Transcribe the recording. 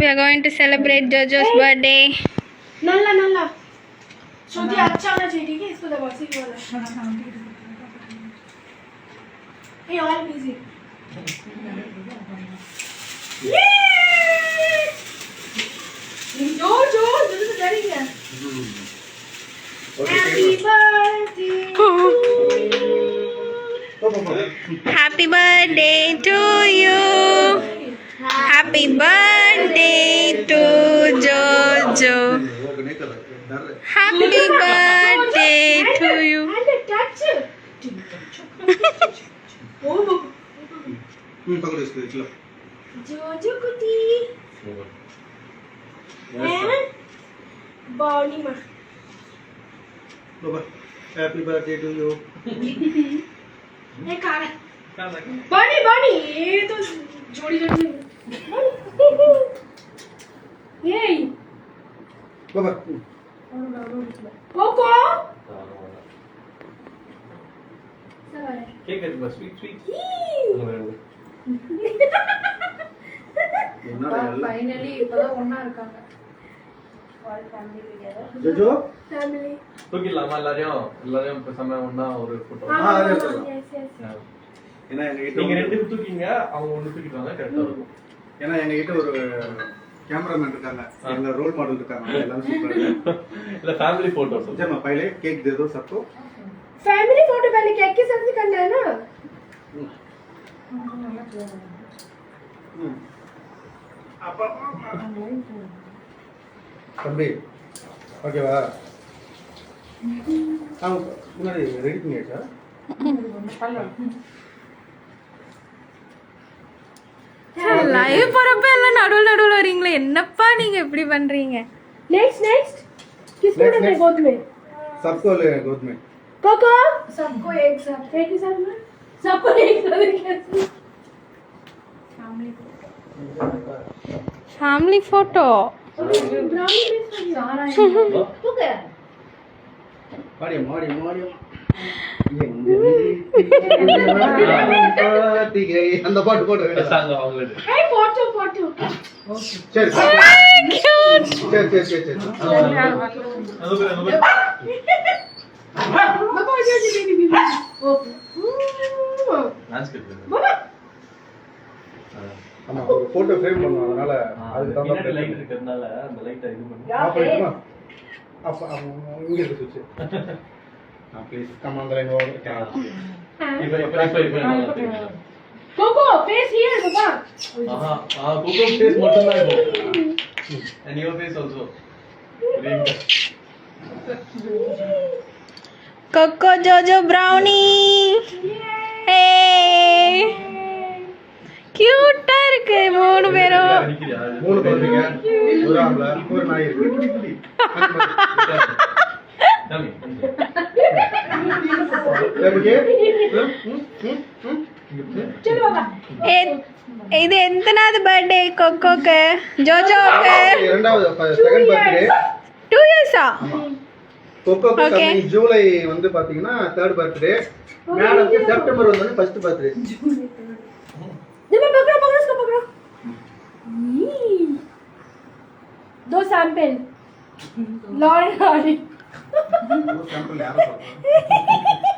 We are going to celebrate Jojo's birthday. नल्ला नल्ला श्रुति अच्छा होना चाहिए ठीक है इसको दबाओ सीधी वाला ये ऑल म्यूजिक जो जो जल्दी से डरी गया happy birthday Happy birthday to you. Happy birthday to Jojo. Happy birthday to you. and a touch पकड़ो इसको चलो जोजो कुटी हैं बॉनी मां बाबा हैप्पी बर्थडे टू यू ये कार है बॉनी बॉनी ये तो जोड़ी जोड़ी ये बाबा कोको केक है बस स्वीट स्वीट என்னடா எல்லாம் ஃபைனலி இப்பதான் ஒண்ணா இருக்காங்க ஆல் ஃபேமிலி டுகெதர் ஜோஜோ फैमिली தூக்கிடலாமா எல்லாரையும் பேசாம ஒண்ணா ஒரு போட்டோ அது எடுத்துக்கலாம் यस यस ஏன்னா எங்க கிட்ட நீங்க ரெண்டு தூக்கிங்க அவங்க ஒண்ணு தூக்கிட்டு வாங்க கரெக்டா இருக்கும் ஏன்னா எங்க கிட்ட ஒரு கேமராமேன் இருக்காங்க எங்க ரோல் மாடல் இருக்காங்க எல்லாம் சூப்பர் இல்ல ஃபேமிலி போட்டோஸ் जमा पहले केक दे दो सबको फैमिली फोटो पहले केक के साथ ही करना है ना அப்பா தம்பி ஓகேவா அவங்க முன்னாடி ரெடி பண்ணியாச்சா லைவ் போறப்ப எல்லாம் நடுவுல வரீங்களே என்னப்பா நீங்க இப்படி பண்றீங்க नेक्स्ट नेक्स्ट किसको Next, करना है next. गोद में सबको ले गोद में कोको सबको एक साथ एक ही साथ में सबको एक साथ कैसे family family photo brownie miss हो गया सारा तू क्या மாடியம் மாடியம் மாடியம் அந்த பாட்டு போட்டு சாங்க அவங்களே ए फोटो फोटो சரி சரி சரி சரி சரி बाबा जो जी बेबी ओके டான்ஸ் கட்டு बाबा ஆமா ஒரு போட்டோ ஃப்ரேம் பண்ணுவோம் அதனால அதுக்கு பின்னாடி தகுந்த லைட் இருக்கிறதுனால அந்த லைட்டை இது பண்ணி ஆஃப் பண்ணிட்டுமா அப்ப இங்க இருக்கு சுவிட்ச் please come on the line over இப்ப நல்லா தெரியும் कोको फेस हियर बाबा ஆஹா கோகோ ஃபேஸ் மட்டும் தான் இப்போ and your face also Coco JoJo Brownie hey கியூட்டா இருக்கு மூணு பேரும் மூணு குழந்தைங்க ஒரு ஆம்பளை ஒரு நாய் இருக்கு चलो बाबा இது எத்தனாவது பர்த்டே கொக்கோக்கு ஜோஜோக்கு இரண்டாவது செகண்ட் பர்த்டே 2 இயர்ஸா கொக்கோக்கு Okay. ஜூலை வந்து பாத்தீங்கன்னா தேர்ட் பர்த்டே மேடம்க்கு செப்டம்பர் வந்து ஃபர்ஸ்ட் பர்த்டே जब पकड़ो पकड़ो इसको पकड़ो दो सैंपल लॉरी लॉरी சாம்பிள் யாரை சொல்றா